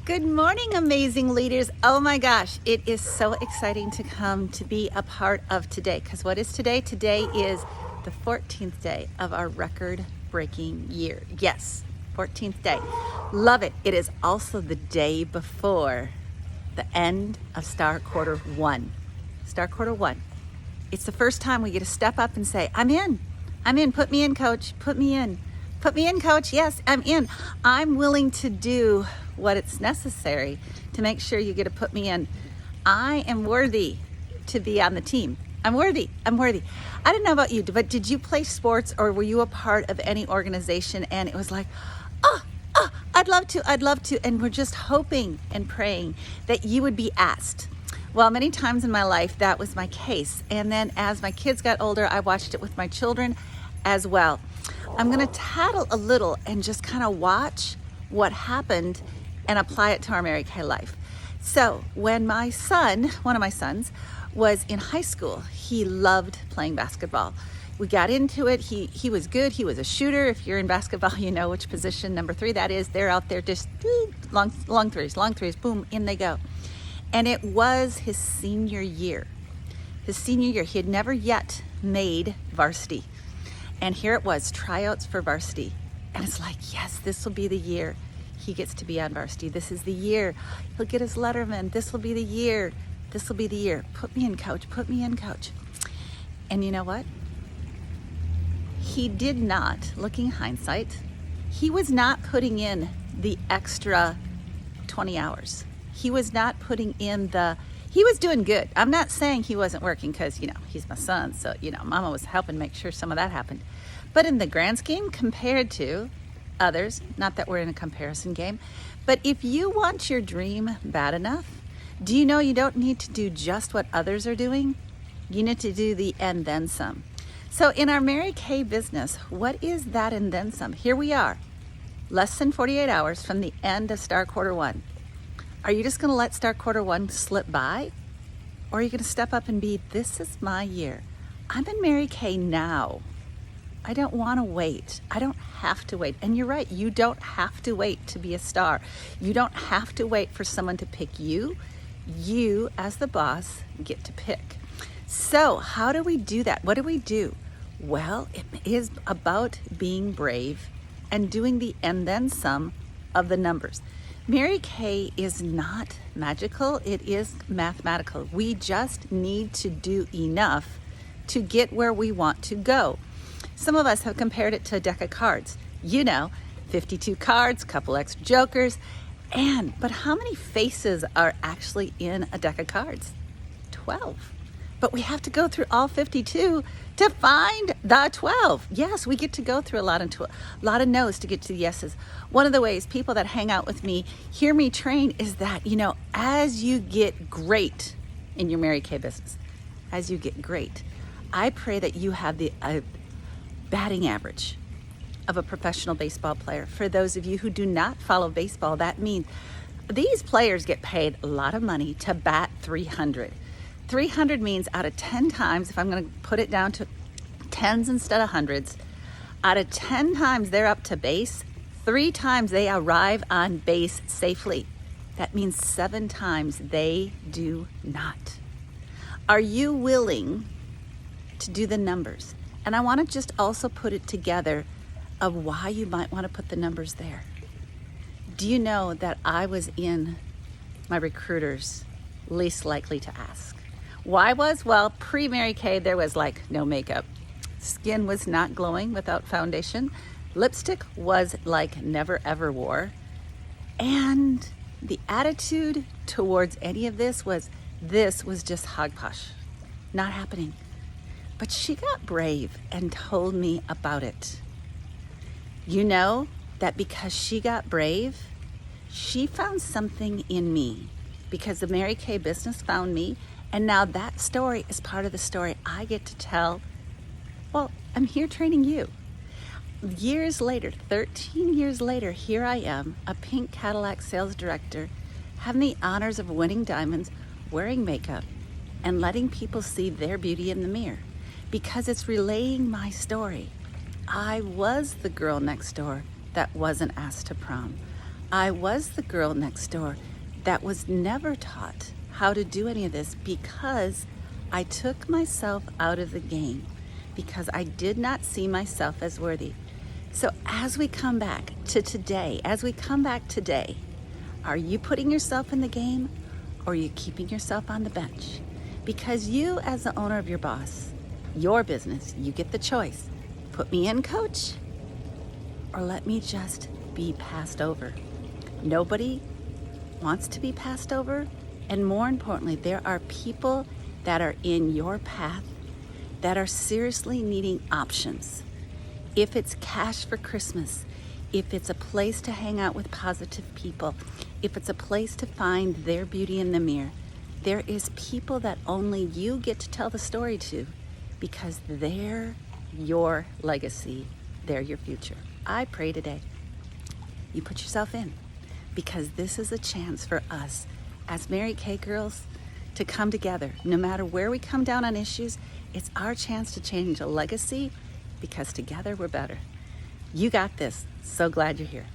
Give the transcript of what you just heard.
Good morning, amazing leaders. Oh my gosh, it is so exciting to come to be a part of today. Because what is today? Today is the 14th day of our record-breaking year. Yes, 14th day. Love it. It is also the day before the end of Star Quarter 1. Star Quarter 1. It's the first time we get to step up and say, I'm in. I'm in. Put me in, coach. Put me in. Put me in, coach. Yes, I'm in. I'm willing to do what it's necessary to make sure you get to put me in. I am worthy to be on the team. I'm worthy. I'm worthy. I don't know about you, but did you play sports or were you a part of any organization and it was like, I'd love to. And we're just hoping and praying that you would be asked. Well, many times in my life, that was my case. And then as my kids got older, I watched it with my children as well. I'm going to tattle a little and just kind of watch what happened and apply it to our Mary Kay life. So when my son, one of my sons, was in high school, he loved playing basketball. We got into it. He was good. He was a shooter. If you're in basketball, you know which position number 3 that is. They're out there just long threes, boom, in they go. And it was his senior year. His senior year, he had never yet made varsity. And here it was, tryouts for varsity. And it's like, yes, this will be the year he gets to be on varsity. This is the year he'll get his letterman. This will be the year. This will be the year. Put me in, coach. Put me in, coach. And you know what? He did not, looking hindsight, he was not putting in the extra 20 hours. He was not putting in he was doing good. I'm not saying he wasn't working because, he's my son. So, mama was helping make sure some of that happened. But in the grand scheme, compared to others, not that we're in a comparison game, but if you want your dream bad enough, do you know you don't need to do just what others are doing? You need to do the and then some. So in our Mary Kay business, what is that and then some? Here we are, less than 48 hours from the end of Star Quarter 1. Are you just going to let Star Quarter 1 slip by? Or are you going to step up and be, this is my year. I'm in Mary Kay now. I don't want to wait. I don't have to wait. And you're right, you don't have to wait to be a star. You don't have to wait for someone to pick you. You, as the boss, get to pick. So how do we do that? What do we do? Well, it is about being brave and doing the and then some of the numbers. Mary Kay is not magical, it is mathematical. We just need to do enough to get where we want to go. Some of us have compared it to a deck of cards. 52 cards, couple extra jokers, but how many faces are actually in a deck of cards? 12. But we have to go through all 52 to find the 12. Yes, we get to go through a lot of no's to get to the yeses. One of the ways people that hang out with me hear me train is that, as you get great in your Mary Kay business, as you get great, I pray that you have the batting average of a professional baseball player. For those of you who do not follow baseball, that means these players get paid a lot of money to bat 300. 300 means out of 10 times, if I'm going to put it down to tens instead of hundreds, out of 10 times they're up to base, 3 times they arrive on base safely. That means 7 times they do not. Are you willing to do the numbers? And I want to just also put it together of why you might want to put the numbers there. Do you know that I was in my recruiter's least likely to ask? Why was? Well, pre-Mary Kay, there was no makeup. Skin was not glowing without foundation. Lipstick was like never ever wore. And the attitude towards any of this was just hogposh. Not happening. But she got brave and told me about it. You know that because she got brave, she found something in me. Because the Mary Kay business found me. And now that story is part of the story I get to tell. Well, I'm here training you. Years later, 13 years later, here I am, a pink Cadillac sales director, having the honors of winning diamonds, wearing makeup, and letting people see their beauty in the mirror. Because it's relaying my story. I was the girl next door that wasn't asked to prom. I was the girl next door that was never taught how to do any of this because I took myself out of the game, because I did not see myself as worthy. So as we come back to today, are you putting yourself in the game, or are you keeping yourself on the bench? Because you, as the owner of your boss, your business, you get the choice. Put me in, coach, or let me just be passed over. Nobody wants to be passed over. And more importantly, there are people that are in your path that are seriously needing options. If it's cash for Christmas, if it's a place to hang out with positive people, if it's a place to find their beauty in the mirror, there is people that only you get to tell the story to, because they're your legacy, they're your future. I pray today you put yourself in, because this is a chance for us as Mary Kay girls to come together. No matter where we come down on issues, it's our chance to change a legacy, because together we're better. You got this. So glad you're here.